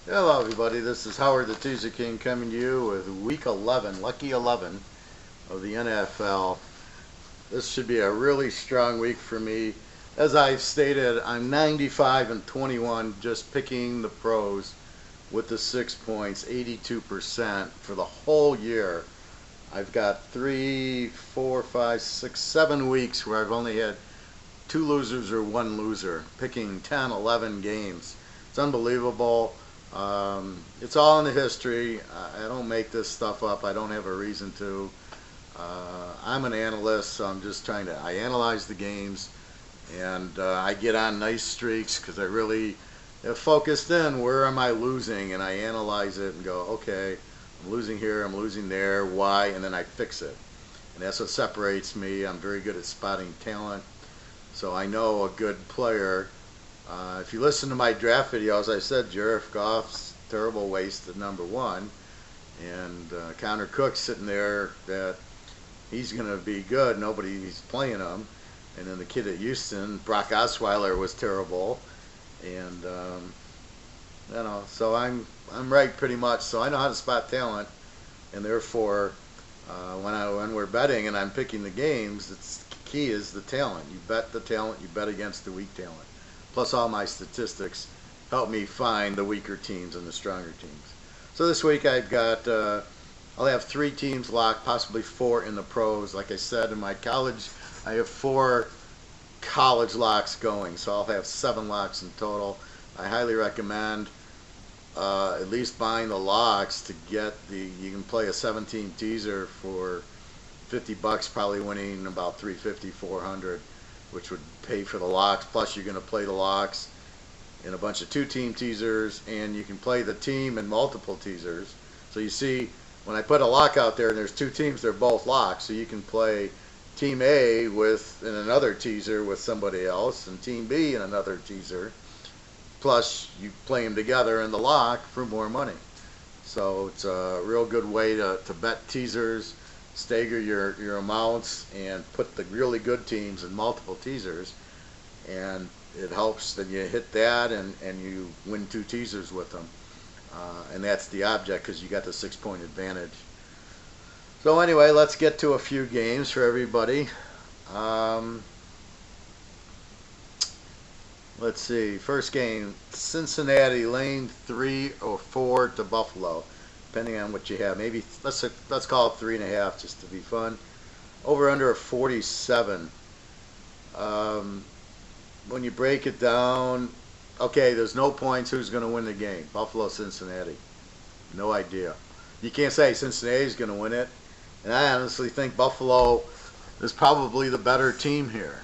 Hello everybody, this is Howard the Teaser King coming to you with week 11, lucky 11 of the NFL. This should be a really strong week for me. As I've stated, I'm 95 and 21 just picking the pros with the 6 points, 82% for the whole year. I've got 3, 4, 5, 6, 7 weeks where I've only had 2 losers or 1 loser, picking 10, 11 games. It's unbelievable. It's all in the history. I don't make this stuff up. I don't have a reason to. I'm an analyst, so I analyze the games, and I get on nice streaks because I really have focused in where am I losing, and I analyze it and go, okay, I'm losing here, I'm losing there, why, and then I fix it. And that's what separates me. I'm very good at spotting talent, so I know a good player. If you listen to my draft videos, I said Jared Goff's terrible waste at number 1, and Connor Cook's sitting there that he's going to be good. Nobody's playing him. And then the kid at Houston, Brock Osweiler, was terrible. And so I'm right pretty much. So I know how to spot talent, and therefore, when we're betting and I'm picking the games, the key is the talent. You bet the talent. You bet against the weak talent. Plus all my statistics help me find the weaker teams and the stronger teams. So this week I'll have 3 teams locked, possibly 4 in the pros. Like I said, in my college, I have 4 college locks going, so I'll have 7 locks in total. I highly recommend at least buying the locks to get you can play a 17 teaser for $50, probably winning about 350, 400, which would pay for the locks. Plus, you're going to play the locks in a bunch of 2-team teasers, and you can play the team in multiple teasers. So you see, when I put a lock out there and there's 2 teams, they're both locked. So you can play Team A in another teaser with somebody else, and Team B in another teaser. Plus, you play them together in the lock for more money. So it's a real good way to bet teasers, stagger your amounts, and put the really good teams in multiple teasers. And it helps that you hit that and you win 2 teasers with them. And that's the object because you got the 6-point advantage. So anyway, let's get to a few games for everybody. Let's see. First game, Cincinnati laying 3 or 4 to Buffalo, depending on what you have. Maybe let's call it 3.5 just to be fun. Over under 47. When you break it down, okay, there's no points. Who's going to win the game? Buffalo, Cincinnati. No idea. You can't say Cincinnati's going to win it. And I honestly think Buffalo is probably the better team here.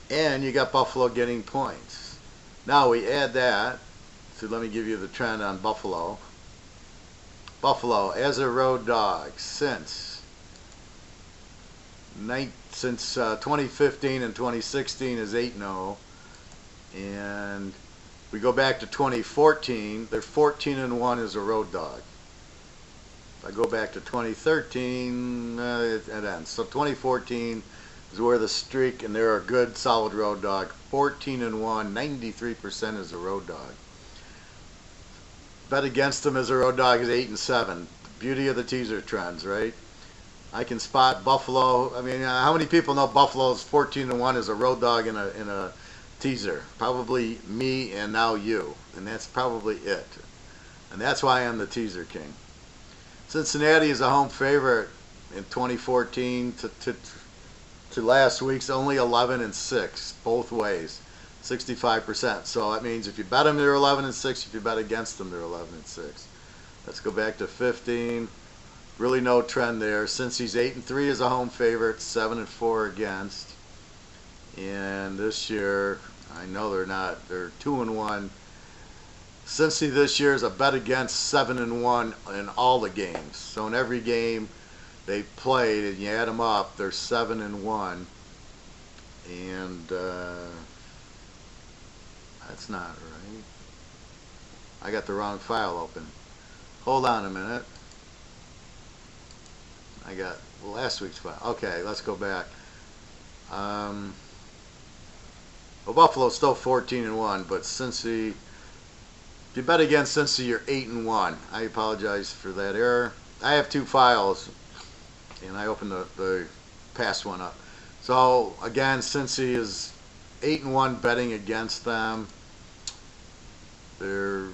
And you got Buffalo getting points. Now we add that. So let me give you the trend on Buffalo. Buffalo as a road dog since 2015 and 2016 is 8-0, and we go back to 2014, they're 14-1 as a road dog. If I go back to 2013, it ends. So 2014 is where the streak, and they're a good solid road dog. 14-1, 93% as a road dog. Bet against them as a road dog is 8-7. Beauty of the teaser trends, right? I can spot Buffalo. I mean, how many people know Buffalo's 14-1 as a road dog in a teaser? Probably me and now you, and that's probably it. And that's why I'm the teaser king. Cincinnati is a home favorite in 2014 to last week's only 11-6 both ways, 65%. So that means if you bet them, they're 11-6. If you bet against them, they're 11-6. Let's go back to 15. Really no trend there. Since he's 8-3 as a home favorite, 7-4 against. And this year, I know they're not. They're 2-1. Cincy this year is a bet against 7-1 in all the games. So in every game they played, and you add them up, they're 7-1. And that's not right. I got the wrong file open. Hold on a minute. I got last week's file. Okay, let's go back. Well, Buffalo's still 14-1, but Cincy If you bet against Cincy, you're 8-1. I apologize for that error. I have two files, and I opened the past one up. So again, Cincy is 8-1 betting against them. They're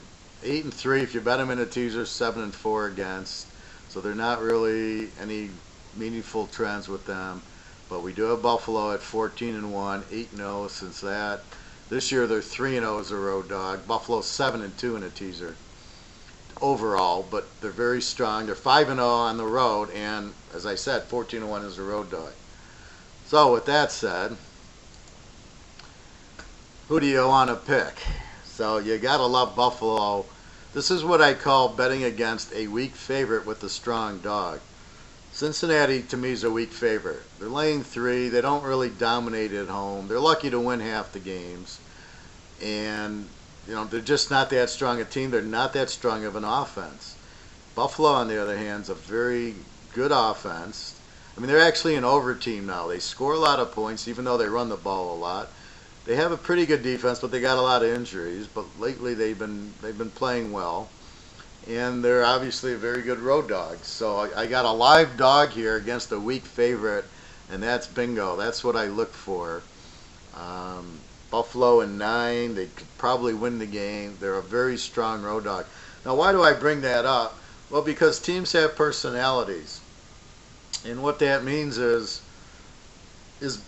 8-3 if you bet them in a teaser, 7-4 against. So they're not really any meaningful trends with them. But we do have Buffalo at 14-1, 8-0 since that. This year they're 3-0 as a road dog. Buffalo's 7-2 in a teaser overall, but they're very strong. They're 5-0 on the road, and as I said, 14-1 as a road dog. So with that said, who do you want to pick? So you gotta love Buffalo. This is what I call betting against a weak favorite with a strong dog. Cincinnati, to me, is a weak favorite. They're laying 3. They don't really dominate at home. They're lucky to win half the games. And, they're just not that strong a team. They're not that strong of an offense. Buffalo, on the other hand, is a very good offense. I mean, they're actually an over team now. They score a lot of points, even though they run the ball a lot. They have a pretty good defense, but they got a lot of injuries. But lately, they've been playing well. And they're obviously a very good road dog. So I got a live dog here against a weak favorite, and that's bingo. That's what I look for. Buffalo in 9. They could probably win the game. They're a very strong road dog. Now, why do I bring that up? Well, because teams have personalities. And what that means is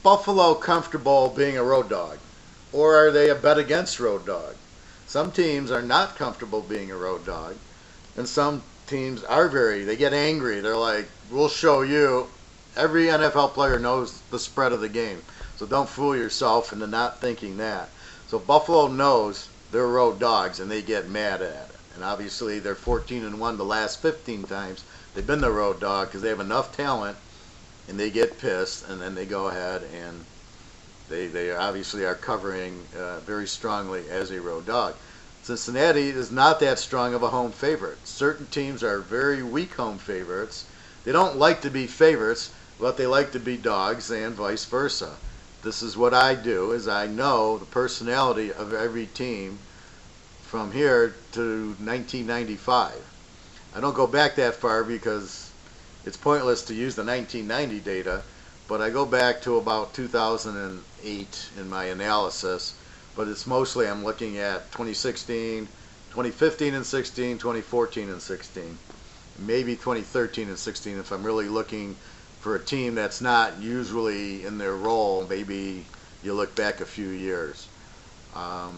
Buffalo comfortable being a road dog? Or are they a bet against road dog? Some teams are not comfortable being a road dog. And some teams are they get angry. They're like, we'll show you. Every NFL player knows the spread of the game. So don't fool yourself into not thinking that. So Buffalo knows they're road dogs, and they get mad at it. And obviously they're 14-1 the last 15 times. They've been the road dog because they have enough talent, and they get pissed, and then they go ahead and they obviously are covering very strongly as a road dog. Cincinnati is not that strong of a home favorite. Certain teams are very weak home favorites. They don't like to be favorites, but they like to be dogs, and vice versa. This is what I do, is I know the personality of every team from here to 1995. I don't go back that far because it's pointless to use the 1990 data, but I go back to about 2008 in my analysis. But it's mostly I'm looking at 2016, 2015 and 16, 2014 and 16, maybe 2013 and 16 if I'm really looking for a team that's not usually in their role. Maybe you look back a few years. So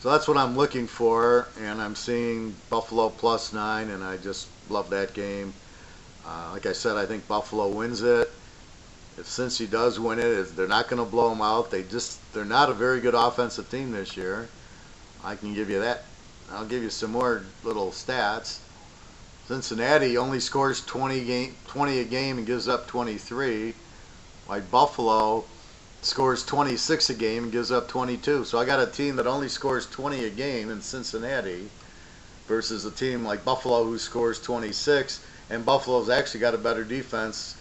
that's what I'm looking for, and I'm seeing Buffalo +9, and I just love that game. Like I said, I think Buffalo wins it. If Cincy does win it, they're not going to blow them out. They're not a very good offensive team this year. I can give you that. I'll give you some more little stats. Cincinnati only scores 20 a game and gives up 23, while Buffalo scores 26 a game and gives up 22. So I got a team that only scores 20 a game in Cincinnati versus a team like Buffalo who scores 26, and Buffalo's actually got a better defense,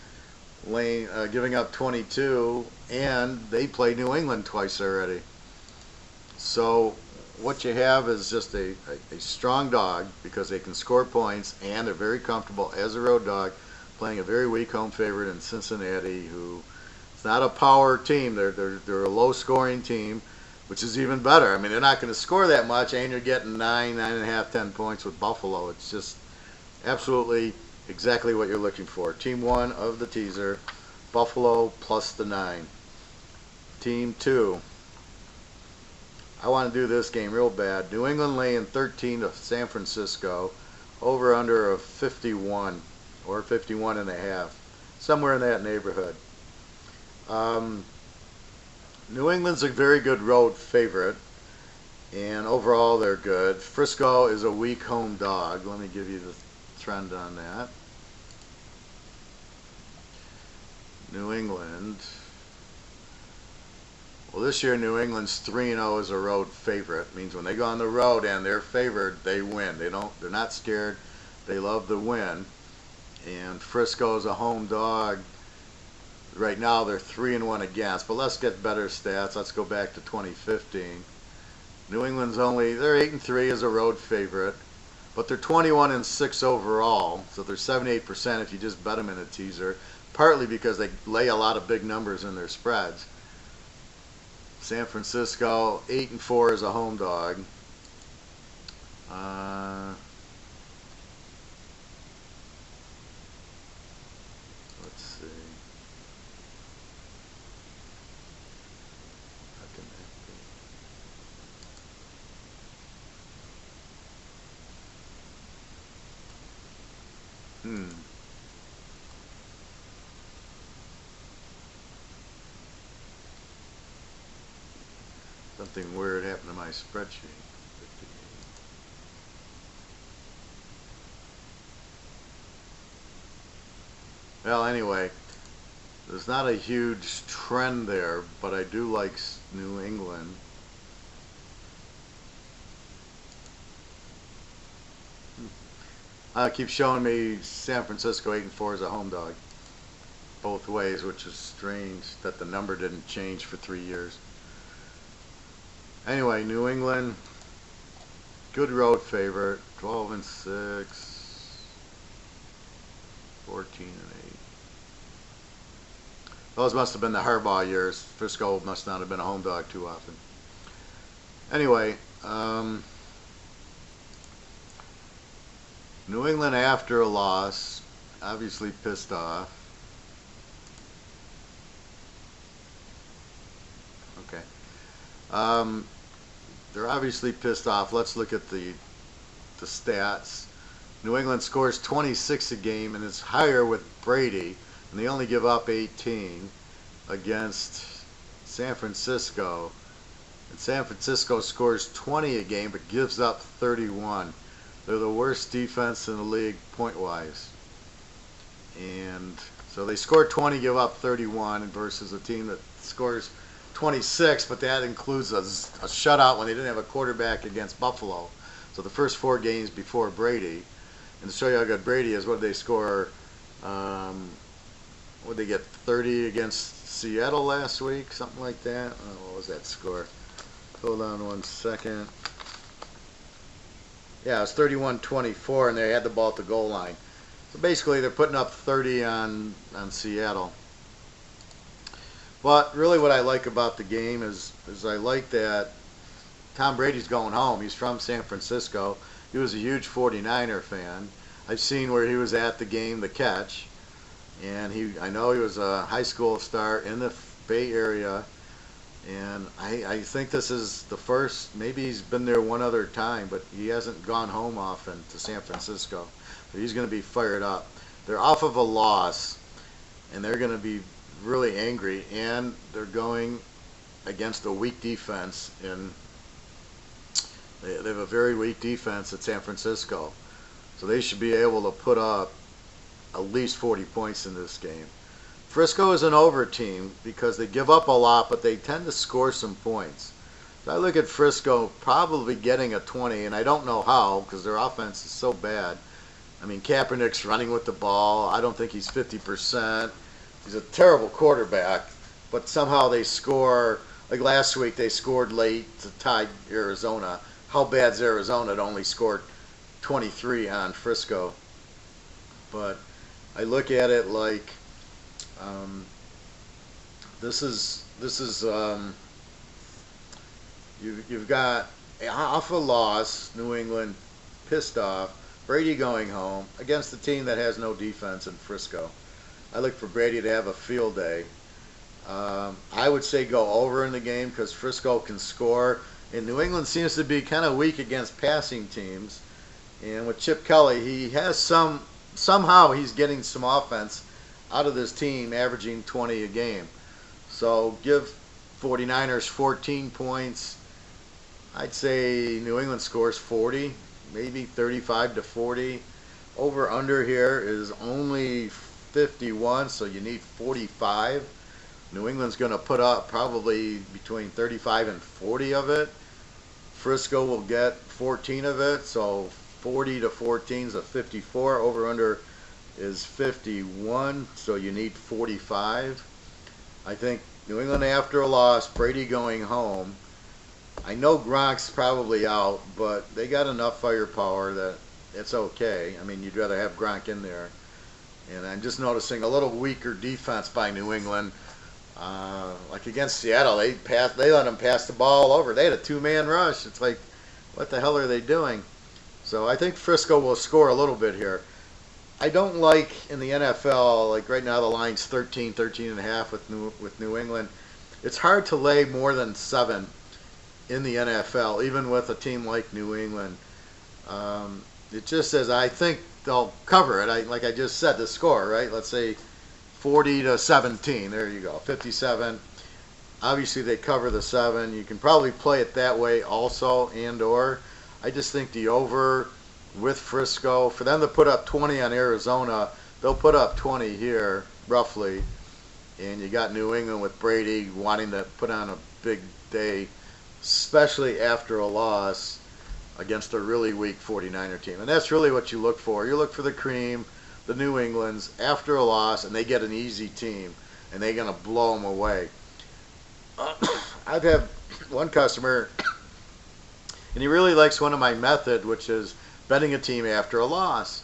giving up 22, and they play New England twice already. So what you have is just a strong dog because they can score points, and they're very comfortable as a road dog playing a very weak home favorite in Cincinnati, who is not a power team. They're a low scoring team, which is even better. I mean, they're not going to score that much, and you're getting 9.5, 10 points with Buffalo. It's just absolutely exactly what you're looking for. Team 1 of the teaser, Buffalo +9. Team 2, I want to do this game real bad. New England laying 13 to San Francisco, over under of 51 or 51.5, somewhere in that neighborhood. New England's a very good road favorite, and overall they're good. Frisco is a weak home dog. Let me give you the trend on that. New England. Well, this year New England's 3-0 as a road favorite. It means when they go on the road and they're favored, they win. They're not scared. They love to win. And Frisco's a home dog. Right now they're 3-1 against. But let's get better stats. Let's go back to 2015. New England's they're 8-3 as a road favorite, but they're 21-6 overall, so they're 78% if you just bet them in a teaser, partly because they lay a lot of big numbers in their spreads. San Francisco 8-4 as a home dog. Let's see. How can that be? Something weird happened to my spreadsheet. Well, anyway, there's not a huge trend there, but I do like New England. Keep showing me San Francisco 8-4 as a home dog both ways, which is strange that the number didn't change for 3 years. Anyway, New England, good road favorite, 12-6, 14-8. Those must have been the Harbaugh years. Frisco must not have been a home dog too often. Anyway, New England after a loss, obviously pissed off. Okay. They're obviously pissed off. Let's look at the stats. New England scores 26 a game, and it's higher with Brady, and they only give up 18 against San Francisco. And San Francisco scores 20 a game, but gives up 31. They're the worst defense in the league point-wise. And so they score 20, give up 31 versus a team that scores 26, but that includes a shutout when they didn't have a quarterback against Buffalo. So the first 4 games before Brady. And to show you how good Brady is, what did they score? What did they get, 30 against Seattle last week? Something like that? Oh, what was that score? Hold on one second. Yeah, it was 31-24, and they had the ball at the goal line. So basically, they're putting up 30 on Seattle. But really what I like about the game is I like that Tom Brady's going home. He's from San Francisco. He was a huge 49er fan. I've seen where he was at the game, the catch. And I know he was a high school star in the Bay Area. And I think this is the first, maybe he's been there one other time, but he hasn't gone home often to San Francisco. So he's going to be fired up. They're off of a loss, and they're going to be really angry, and they're going against a weak defense. And they have a very weak defense at San Francisco. So they should be able to put up at least 40 points in this game. Frisco is an over team because they give up a lot, but they tend to score some points. So I look at Frisco probably getting a 20, and I don't know how because their offense is so bad. I mean, Kaepernick's running with the ball. I don't think he's 50%. He's a terrible quarterback, but somehow they score. Like last week, they scored late to tie Arizona. How bad's Arizona to only scored 23 on Frisco? But I look at it like you've got off a loss, New England pissed off, Brady going home against a team that has no defense in Frisco. I look for Brady to have a field day. I would say go over in the game because Frisco can score, and New England seems to be kind of weak against passing teams. And with Chip Kelly, he has somehow he's getting some offense out of this team, averaging 20 a game. So give 49ers 14 points. I'd say New England scores 40, maybe 35-40. Over under here is only 51, so you need 45. New England's going to put up probably between 35 and 40 of it. Frisco will get 14 of it, so 40-14 is a 54. Over under is 51, so you need 45. I think New England after a loss, Brady going home, I know Gronk's probably out, but they got enough firepower that it's okay. I mean, you'd rather have Gronk in there. And I'm just noticing a little weaker defense by New England. Like against Seattle, they let them pass the ball over. They had a two-man rush. It's like, what the hell are they doing? So I think Frisco will score a little bit here. I don't like in the NFL, like right now the line's 13, 13 and a half with New England. It's hard to lay more than 7 in the NFL, even with a team like New England. It just says I think they'll cover it. Like I just said, the score, right? Let's say 40-17. There you go, 57. Obviously, they cover the 7. You can probably play it that way also, and/or I just think the over with Frisco, for them to put up 20 on Arizona, they'll put up 20 here, roughly. And you got New England with Brady wanting to put on a big day, especially after a loss against a really weak 49er team. And that's really what you look for. You look for the cream, the New Englands, after a loss, and they get an easy team, and they're going to blow them away. I've had one customer, and he really likes one of my method, which is betting a team after a loss.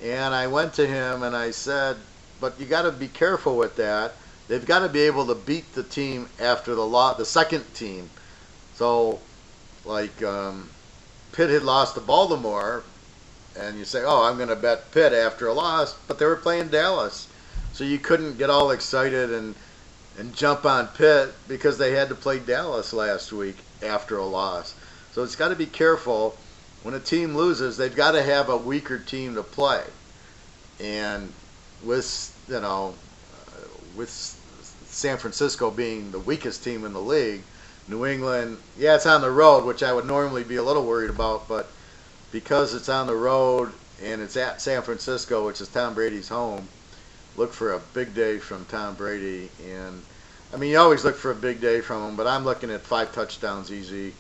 And I went to him and I said, but you got to be careful with that. They've got to be able to beat the team after the second team. So, like Pitt had lost to Baltimore, and you say, oh, I'm going to bet Pitt after a loss, but they were playing Dallas. So you couldn't get all excited and jump on Pitt because they had to play Dallas last week after a loss. So it's got to be careful. When a team loses, they've got to have a weaker team to play. And with San Francisco being the weakest team in the league, New England, yeah, it's on the road, which I would normally be a little worried about, but because it's on the road and it's at San Francisco, which is Tom Brady's home, look for a big day from Tom Brady. And I mean, you always look for a big day from him, but I'm looking at 5 touchdowns easy.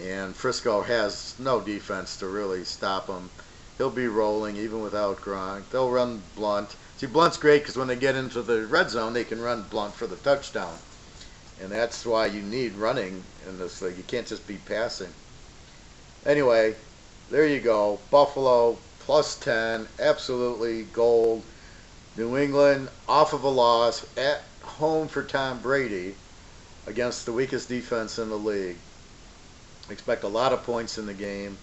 And Frisco has no defense to really stop him. He'll be rolling even without Gronk. They'll run Blunt. See, Blunt's great because when they get into the red zone, they can run Blunt for the touchdown. And that's why you need running in this league. You can't just be passing. Anyway, there you go. Buffalo plus 10, absolutely gold. New England off of a loss at home for Tom Brady against the weakest defense in the league. Expect a lot of points in the game.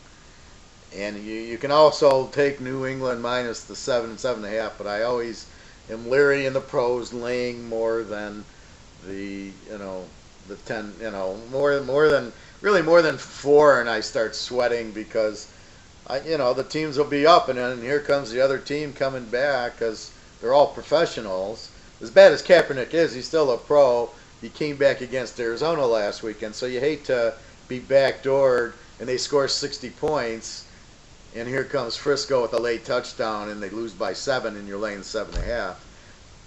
And you can also take New England minus the 7, 7.5, but I always am leery in the pros laying more than the 10, more than 4, and I start sweating because the teams will be up, and then here comes the other team coming back because they're all professionals. As bad as Kaepernick is, he's still a pro. He came back against Arizona last weekend, so you hate to be backdoored and they score 60 points, and here comes Frisco with a late touchdown and they lose by 7 and you're laying 7.5.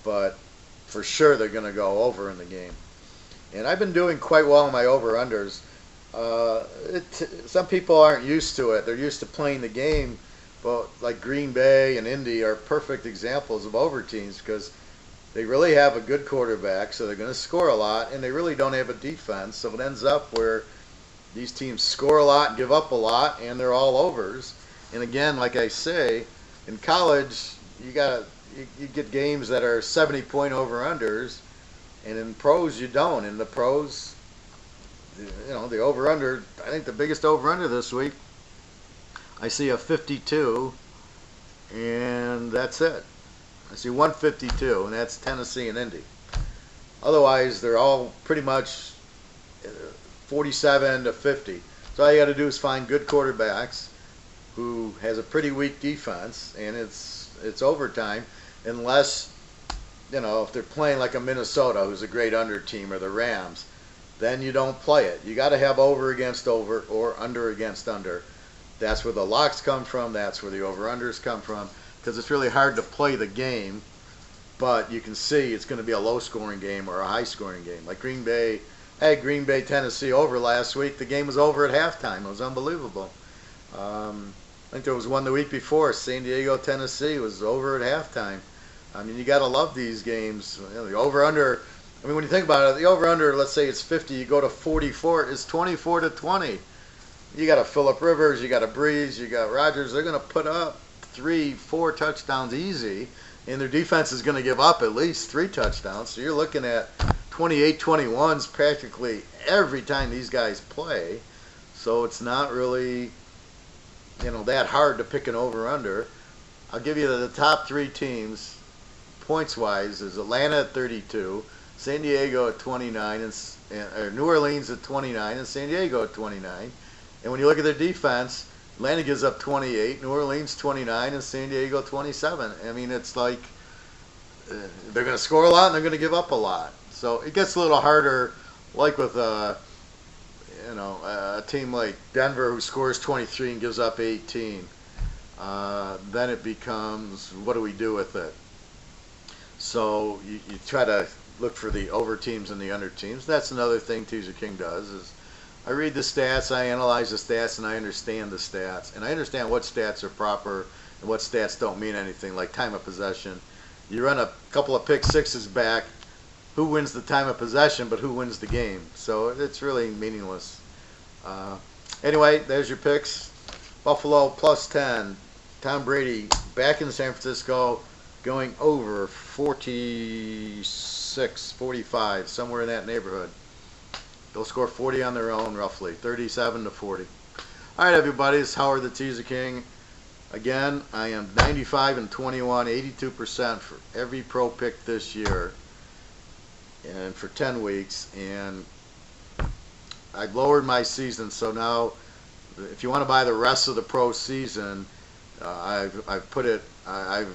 But for sure they're going to go over in the game. And I've been doing quite well in my over-unders. Some people aren't used to it. They're used to playing the game, but like Green Bay and Indy are perfect examples of over teams because they really have a good quarterback, so they're going to score a lot, and they really don't have a defense. So it ends up where these teams score a lot, give up a lot, and they're all overs. And again, like I say, in college, you get games that are 70-point over-unders, and in pros, you don't. In the pros, the over-under, I think the biggest over-under this week, I see a 52, and that's it. I see 152, and that's Tennessee and Indy. Otherwise, they're all pretty much 47-50. So all you got to do is find good quarterbacks who has a pretty weak defense, and it's overtime, unless if they're playing like a Minnesota, who's a great under team, or the Rams, then you don't play it. You got to have over against over or under against under. That's where the locks come from. That's where the over-unders come from, because it's really hard to play the game, but you can see it's going to be a low-scoring game or a high-scoring game. Like Green Bay, Green Bay, Tennessee over last week. The game was over at halftime. It was unbelievable. I think there was one the week before. San Diego, Tennessee was over at halftime. I mean, you got to love these games. The over-under I mean, when you think about it, the over-under, let's say it's 50, you go to 44, it's 24-20. You got a Phillip Rivers, you got a Breeze, you got Rodgers. They're going to put up 3-4 touchdowns easy, and their defense is going to give up at least 3 touchdowns. So you're looking at 28-21s practically every time these guys play. So it's not really, that hard to pick an over-under. I'll give you the top 3 teams, points-wise, is Atlanta at 32, San Diego at 29, or New Orleans at 29, and San Diego at 29. And when you look at their defense, Atlanta gives up 28, New Orleans 29, and San Diego 27. I mean, it's like they're going to score a lot and they're going to give up a lot. So it gets a little harder, like with a team like Denver who scores 23 and gives up 18. Then it becomes, what do we do with it? So you try to look for the over teams and the under teams. That's another thing Teaser King does is I read the stats, I analyze the stats, and I understand the stats. And I understand what stats are proper and what stats don't mean anything, like time of possession. You run a couple of pick sixes back, who wins the time of possession, but who wins the game? So it's really meaningless. Anyway, there's your picks. Buffalo plus 10. Tom Brady back in San Francisco going over 46, 45, somewhere in that neighborhood. They'll score 40 on their own, roughly, 37-40. All right, everybody, it's Howard the Teaser King. Again, I am 95-21, 82% for every pro pick this year, and for 10 weeks. And I've lowered my season, so now, if you want to buy the rest of the pro season, I've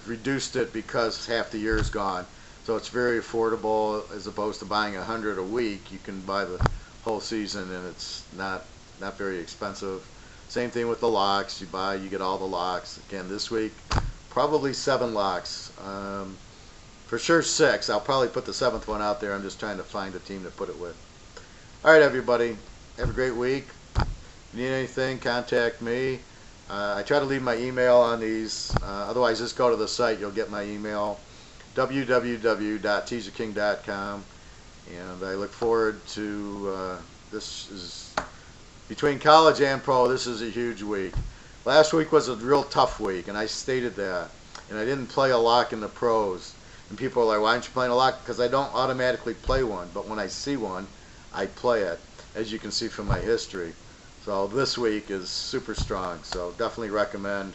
reduced it because half the year is gone. So it's very affordable as opposed to buying 100 a week. You can buy the whole season and it's not very expensive. Same thing with the locks. You get all the locks. Again, this week, probably 7 locks. For sure 6. I'll probably put the 7th one out there. I'm just trying to find a team to put it with. All right, everybody. Have a great week. If you need anything, contact me. I try to leave my email on these. Otherwise, just go to the site. You'll get my email. www.teaserking.com. And I look forward to this. Is between college and pro, this is a huge week. Last week was a real tough week, and I stated that. And I didn't play a lock in the pros. And people are like, why aren't you playing a lock? Because I don't automatically play one. But when I see one, I play it, as you can see from my history. So this week is super strong. So definitely recommend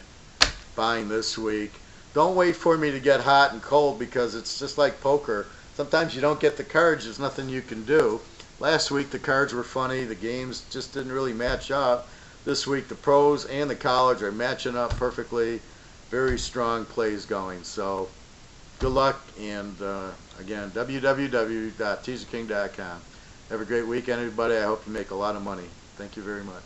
buying this week. Don't wait for me to get hot and cold because it's just like poker. Sometimes you don't get the cards. There's nothing you can do. Last week the cards were funny. The games just didn't really match up. This week the pros and the college are matching up perfectly. Very strong plays going. So good luck. And again, www.teaserking.com. Have a great weekend, everybody. I hope you make a lot of money. Thank you very much.